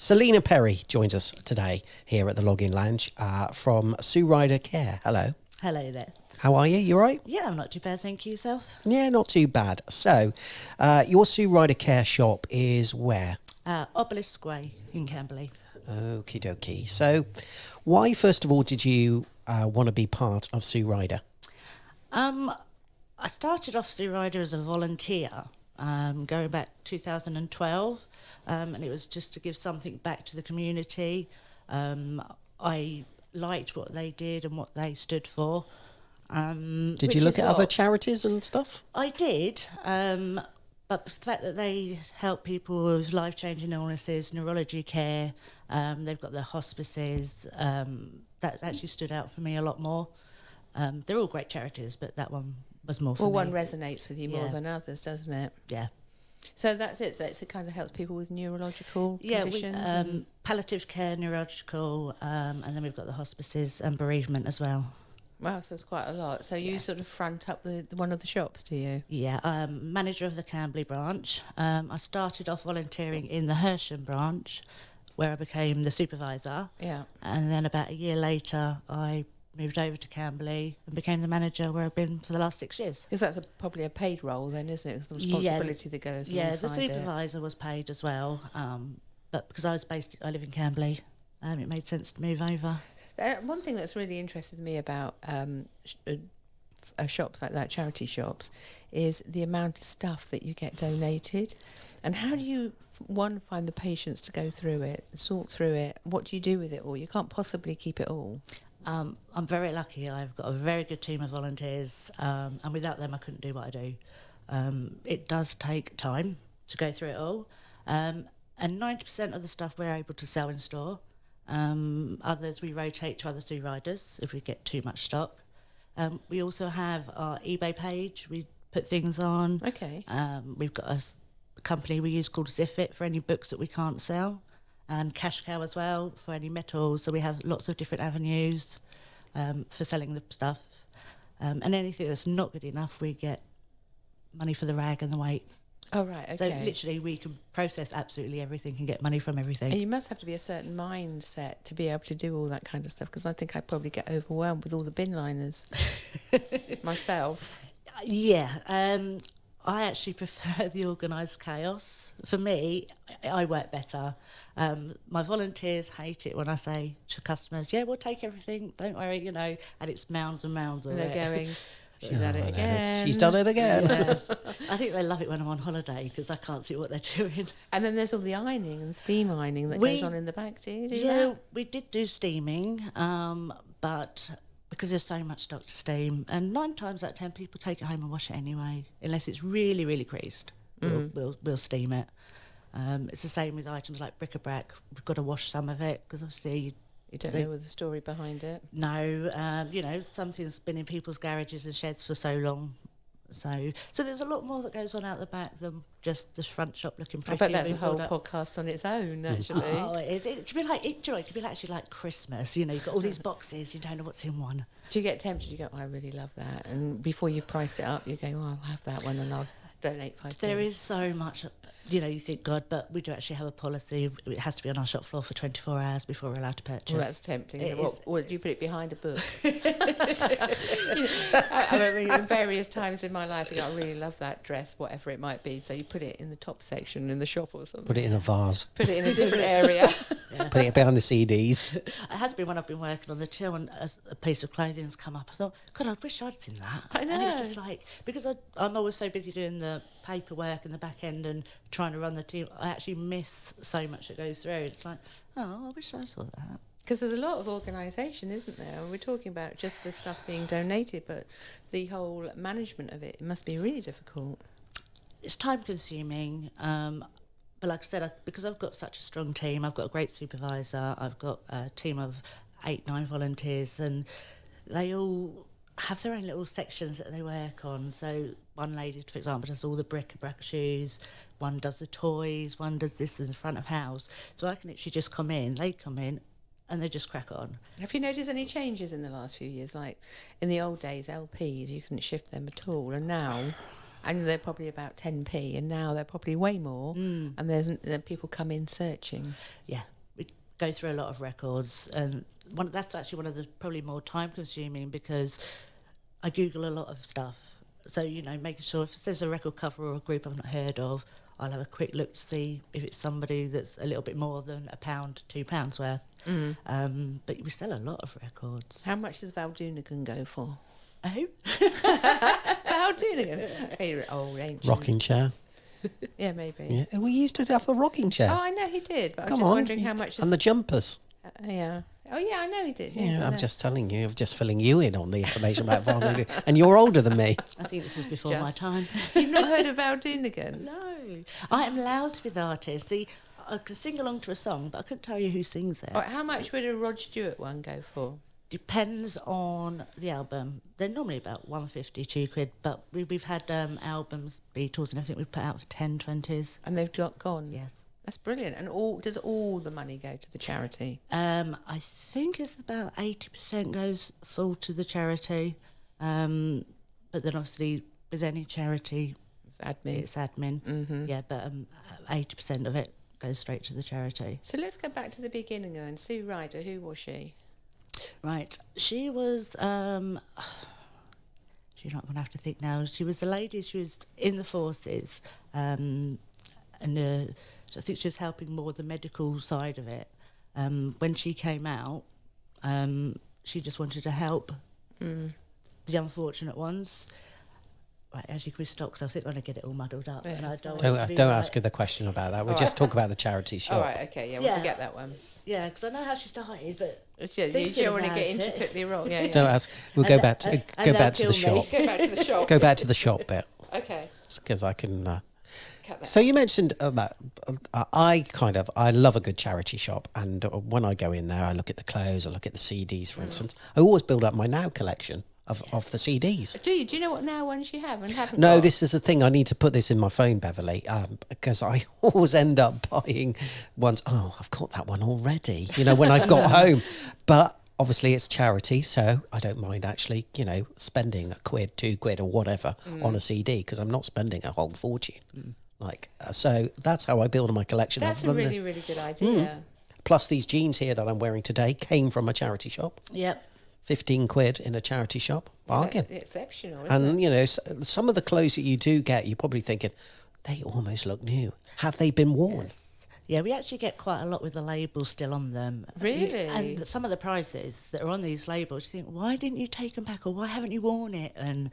Selena Perry joins us today here at the Login Lounge from Sue Ryder Care. Hello. Hello there. How are you? You all right? Yeah, I'm not too bad, thank you. Yourself? Yeah, not too bad. So, your Sue Ryder Care shop is where? Obelisk Way in Camberley. Okie dokie. So, why, first of all, did you want to be part of Sue Ryder? I started off Sue Ryder as a volunteer, going back 2012, and it was just to give something back to the community. I liked what they did and what they stood for. Did you look at other charities and stuff? I did, but the fact that they help people with life-changing illnesses, neurology care, they've got their hospices, that actually stood out for me a lot more. They're all great charities, but that one was more for me. Well, one resonates with you more than others, doesn't it? Yeah. So that's it. So it kind of helps people with neurological conditions? Palliative care, neurological, and then we've got the hospices and bereavement as well. Wow, so it's quite a lot. So you sort of front up the one of the shops, do you? Yeah, manager of the Camberley branch. I started off volunteering in the Hersham branch, where I became the supervisor. Yeah. And then about a year later, I moved over to Camberley and became the manager, where I've been for the last 6 years. Because that's probably a paid role then, isn't it? Because the responsibility that goes alongside it. Yeah, the supervisor was paid as well. But because I live in Camberley, it made sense to move over. One thing that's really interested me about shops like that, charity shops, is the amount of stuff that you get donated. And how do you, find the patience to go through it, sort through it? What do you do with it all? You can't possibly keep it all. I'm very lucky. I've got a very good team of volunteers, and without them I couldn't do what I do. It does take time to go through it all, and 90% of the stuff we're able to sell in store. Others we rotate to other Sue Riders if we get too much stock. We also have our eBay page. We put things on. Okay. We've got a company we use called Ziffit for any books that we can't sell, and Cash Cow as well for any metals. So we have lots of different avenues for selling the stuff. And anything that's not good enough, we get money for the rag and the weight. Oh, right, okay. So literally we can process absolutely everything and get money from everything. And you must have to be a certain mindset to be able to do all that kind of stuff, because I think I'd probably get overwhelmed with all the bin liners myself. Yeah, I actually prefer the organised chaos. For me, I work better. My volunteers hate it when I say to customers, yeah, we'll take everything, don't worry, and it's mounds and mounds of and it. They're going... She's at it again. She's done it again. Yes. I think they love it when I'm on holiday because I can't see what they're doing. And then there's all the ironing and steam ironing that goes on in the back. Do you do that? We did do steaming, but because there's so much stock to steam, and 9 times out of 10 people take it home and wash it anyway, unless it's really, really creased. We'll steam it. It's the same with items like bric-a-brac. We've got to wash some of it because obviously you don't know the story behind it. No, something's been in people's garages and sheds for so long. So there's a lot more that goes on out the back than just the front shop looking pretty. I bet that's a whole podcast on its own, actually. Oh, it is. It could be like it could be actually like Christmas. You've got all these boxes. You don't know what's in one. Do you get tempted? You go, I really love that, and before you've priced it up, you go, I'll have that one, and I'll donate 5p. There is so much. You think, God, but we do actually have a policy. It has to be on our shop floor for 24 hours before we're allowed to purchase. Well, that's tempting. Or do you put it behind a book? I mean, in various times in my life, I really love that dress, whatever it might be. So you put it in the top section in the shop or something. Put it in a vase. Put it in a different area. Yeah. Put it behind the CDs. It has been when I've been working on the till and a piece of clothing's come up. I thought, God, I wish I'd seen that. I know. And it's just like, because I'm always so busy doing the paperwork and the back end and trying to run the team, I actually miss so much that goes through. It's like, I wish I saw that. Because there's a lot of organisation, isn't there? We're talking about just the stuff being donated, but the whole management of it must be really difficult. It's time consuming. But like I said, because I've got such a strong team, I've got a great supervisor, I've got a team of 8-9 volunteers, and they all have their own little sections that they work on. So one lady, for example, does all the bric-a-brac shoes, one does the toys, one does this in the front of house. So I can literally just come in, they come in, and they just crack on. Have you noticed any changes in the last few years? Like in the old days, LPs, you couldn't shift them at all, and now And they're probably about 10p, and now they're probably way more. And then people come in searching. Yeah, we go through a lot of records, and that's actually one of the probably more time consuming, because I Google a lot of stuff. So, making sure if there's a record cover or a group I've not heard of, I'll have a quick look to see if it's somebody that's a little bit more than £1, £2 worth. But we sell a lot of records. How much does Val Doonican go for? Oh, Val Doonican? Oh, ancient. Rocking chair. Yeah, maybe. Yeah, we used to have the rocking chair. Oh, I know he did, but I was Come just on. wondering how much. And the jumpers. Yeah. Oh, yeah, I know he did. Yeah, I'm just telling you. I'm just filling you in on the information about Val Doonican. And you're older than me. I think this is before my time. You've not heard of Val Doonican? No, I am lousy with artists. See, I can sing along to a song, but I couldn't tell you who sings it. Oh, how much would a Rod Stewart one go for? Depends on the album. They're normally about £150, £2, but we've had albums, Beatles and everything, we've put out for 10, 20s. And they've gone? Yeah. That's brilliant. And does all the money go to the charity? I think it's about 80% goes full to the charity. But then obviously with any charity, It's admin. it's admin. Yeah, but 80% of it goes straight to the charity. So let's go back to the beginning then. Sue Ryder, who was she? Right. She was, you're not going to have to think now. She was a lady, she was in the forces, and I think she was helping more the medical side of it. When she came out, she just wanted to help the unfortunate ones. Right, as you can stop, because I think I'm going to get it all muddled up. Yeah, And I that's don't fine. want it to be Don't right. ask her the question about that. We'll All just right. talk about the charity shop. All right, okay, yeah, we'll Yeah. forget that one. Yeah, because I know how she started, but Yeah, you Thinking don't want to about get it. intricately wrong. Yeah, Don't ask. We'll go And back to and go they'll back to the kill me. shop. Go back to the shop. Go back to the shop bit Okay. because I can. Cut that. So you mentioned that I love a good charity shop, and when I go in there, I look at the clothes, I look at the CDs, for instance. I always build up my Now collection of the CDs. Do you know what Now ones you have and haven't No, got? this is the thing. I need to put this in my phone, Beverly, because I always end up buying ones. Oh, I've got that one already. When I got home, but obviously it's charity, so I don't mind actually, spending £1, £2, or whatever on a CD because I'm not spending a whole fortune. So that's how I build my collection. That's of a them. really, really good idea. Plus these jeans here that I'm wearing today came from a charity shop. yep. £15 in a charity shop. Bargain. That's exceptional, isn't And, some of the clothes that you do get, you're probably thinking, they almost look new. Have they been worn? Yes. Yeah, we actually get quite a lot with the labels still on them. Really? And some of the prizes that are on these labels, you think, why didn't you take them back, or why haven't you worn it? And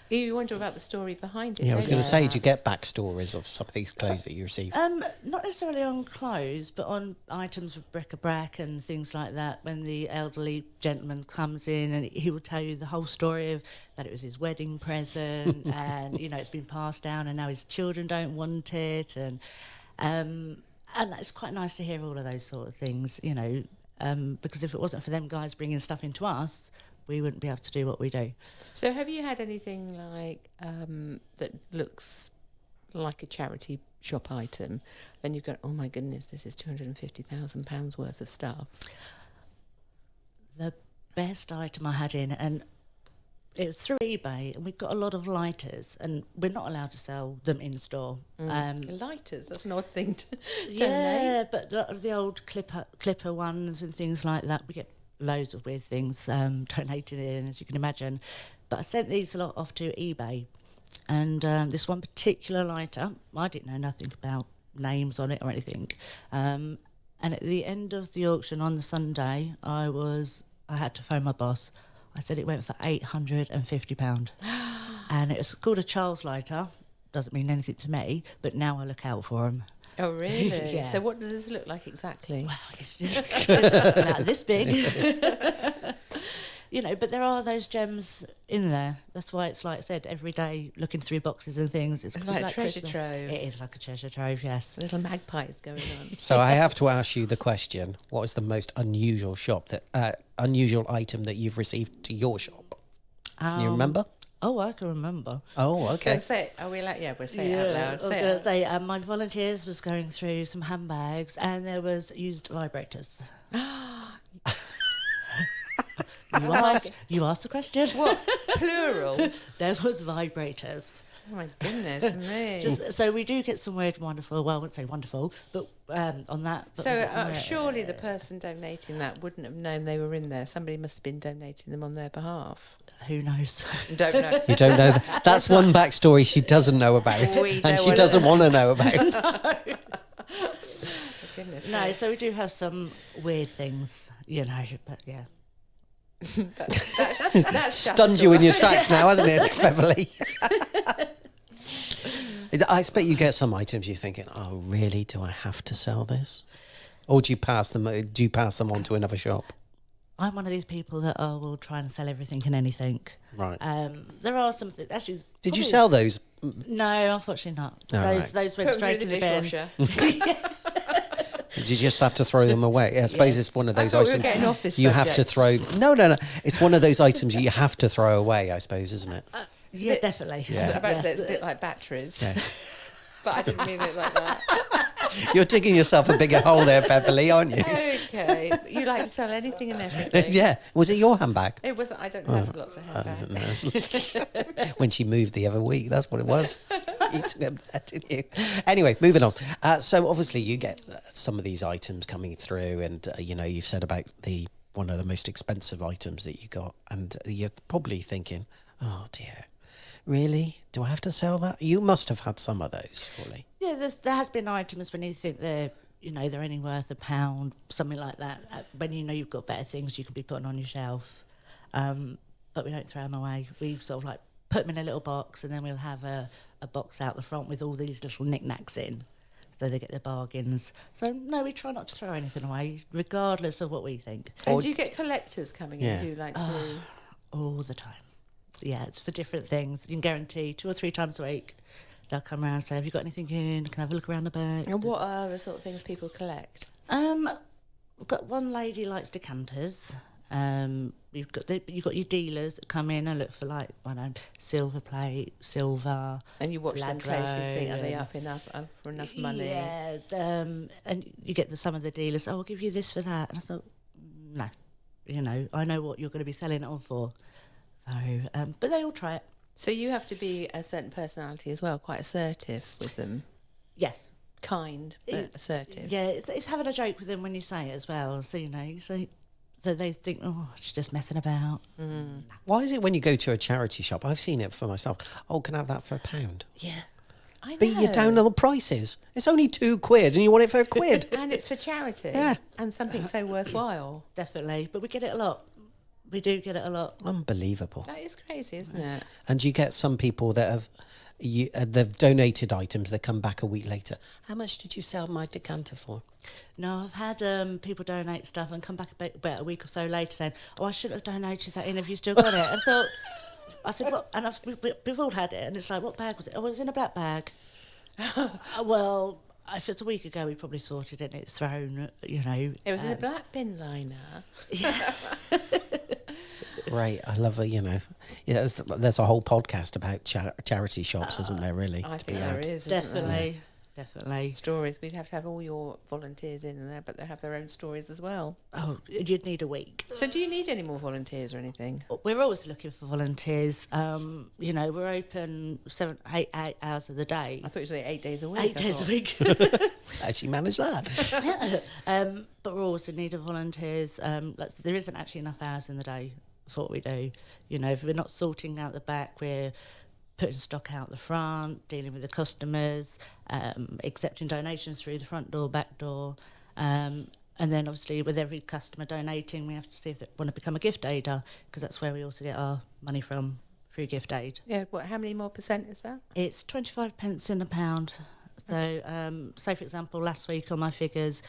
You wonder about the story behind it. Yeah, I was don't going to you? say, do you get backstories of some of these clothes that you receive? not necessarily on clothes, but on items with bric-a-brac and things like that. When the elderly gentleman comes in, and he will tell you the whole story of that it was his wedding present, and it's been passed down, and now his children don't want it, and it's quite nice to hear all of those sort of things, because if it wasn't for them guys bringing stuff into us, we wouldn't be able to do what we do. So have you had anything like that looks like a charity shop item, then you go, oh my goodness, this is £250,000 worth of stuff? The best item I had in, and it was through eBay, and we've got a lot of lighters, and we're not allowed to sell them in store. Lighters, that's an odd thing to Yeah, but the old clipper ones and things like that, we get loads of weird things donated in, as you can imagine. But I sent these a lot off to eBay, and this one particular lighter, I didn't know nothing about names on it or anything. And at the end of the auction on the Sunday, I had to phone my boss. I said it went for £850. And it was called a Charles lighter. Doesn't mean anything to me, but now I look out for them. Oh, really? Yeah. So what does this look like exactly? Well, it's just it's about this big. But there are those gems in there. That's why it's like I said, every day looking through boxes and things. It's like a treasure Christmas. trove. It is like a treasure trove, yes. Little magpies going on. So I have to ask you the question: what is the most unusual unusual item that you've received to your shop? Can you remember? Oh, I can remember. Oh, okay. Let's say it. Are we like, yeah, we'll say it out loud. I was Say it going out. to say, my volunteers was going through some handbags, and there was used vibrators. You asked the question. What? Plural? There was vibrators. Oh my goodness me. So we do get some weird and wonderful, well, I wouldn't say wonderful, but on that. But we So get some surely the person donating that wouldn't have known they were in there. Somebody must have been donating them on their behalf. who knows? Don't know. You don't know that. That's one backstory she doesn't know about, We and don't she wanna- doesn't want to know about. Goodness No, me. so we do have some weird things, but yeah. That's Stunned you in your tracks now, hasn't it, Beverly? I expect you get some items you're thinking, oh, really? Do I have to sell this? Or do you pass them? Do you pass them on to another shop? I'm one of these people that will try and sell everything and anything. Right. There are some actually. Did you probably- sell those? No, unfortunately not. Oh, those right. those went Put them straight through to the the bin. dishwasher. Did you just have to throw them away? I suppose it's one of I those thought we were items getting off this you have to subject. throw. No. It's one of those items you have to throw away, I suppose, isn't it? Yeah, definitely. I was about to say Yes. it's a bit like batteries, Yeah. but I didn't mean it like that. You're digging yourself a bigger hole there, Beverly, aren't you? Okay, you like to sell anything and everything. Yeah. Was it your handbag? It wasn't. I don't have lots of handbags. When she moved the other week, that's what it was. You took it back, didn't you? Anyway, moving on. So obviously you get some of these items coming through, and you've said about one of the most expensive items that you got, and you're probably thinking, oh dear, really? Do I have to sell that? You must have had some of those, surely. Yeah, there has been items when you think they're only worth £1, something like that. When you've got better things you can be putting on your shelf, but we don't throw them away. We sort of like put them in a little box, and then we'll have a box out the front with all these little knickknacks in, so they get their bargains. So no, we try not to throw anything away, regardless of what we think. And do you get collectors coming Yeah. in who like to? All the time. Yeah, it's for different things. You can guarantee 2 or 3 times a week they'll come around and say, have you got anything in? Can I have a look around the back? And what are the sort of things people collect? We've got one lady likes decanters. You've got your dealers that come in and look for silver plate, silver. And you watch them closely. Think, are they Ladro, up for enough money? Yeah, and you get some of the dealers. Oh, I'll give you this for that. And I thought, no, I know what you're going to be selling it on for. So, but they all try it. So you have to be a certain personality as well, quite assertive with them. Yes. Kind, but assertive. Yeah, it's having a joke with them when you say it as well. So so they think, oh, she's just messing about. Why is it when you go to a charity shop, I've seen it for myself, oh, can I have that for £1? Yeah. I know. But you're down on the prices. It's only £2 and you want it for £1. And it's for charity. Yeah. And something so worthwhile. Definitely. But we get it a lot. We do get it a lot. Unbelievable. That is crazy, isn't it? And you get some people that have they've donated items, they come back a week later. How much did you sell my decanter for? No, I've had people donate stuff and come back about a week or so later saying, oh, I shouldn't have donated that in. Have you still got it? I said, what? And we've all had it. And it's like, what bag was it? Oh, it was in a black bag. Well, if it's a week ago, we probably sorted it and it's thrown, It was in a black bin liner. Right, I love it. Yeah, there's a whole podcast about charity shops, isn't there? Really, I to be think there had. is. Isn't there? Definitely. Stories. We'd have to have all your volunteers in there, but they have their own stories as well. Oh, you'd need a week. So do you need any more volunteers or anything? We're always looking for volunteers. We're open 8 hours of the day. I thought you said 8 days a week. 8 days a week. How'd she manage that? But we're always in need of volunteers. There isn't actually enough hours in the day for what we do. If we're not sorting out the back, we're putting stock out the front, dealing with the customers, accepting donations through the front door, back door. And then obviously with every customer donating, we have to see if they want to become a gift aider, because that's where we also get our money from, through gift aid. Yeah, how many more percent is that? It's 25 pence in a pound. So, say for example, last week on my figures,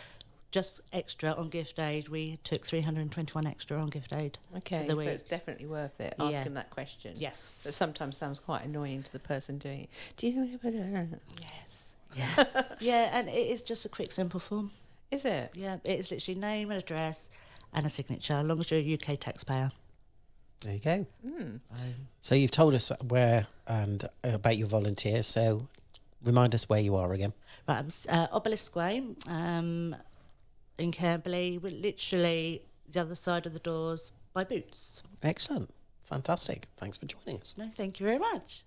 just extra on gift aid, we took 321 extra on gift aid. Okay, for the so week. it's definitely worth it, Yeah. asking that question. Yes. But sometimes sounds quite annoying to the person doing it. Do you know? Yes. Yeah. Yeah, and it is just a quick, simple form. Is it? Yeah, it is literally name and address and a signature, as long as you're a UK taxpayer. There you go. So you've told us where and about your volunteers. So remind us where you are again. Right, Obelisk Way in Camberley. We're literally the other side of the doors by Boots. Excellent. Fantastic. Thanks for joining us. No, thank you very much.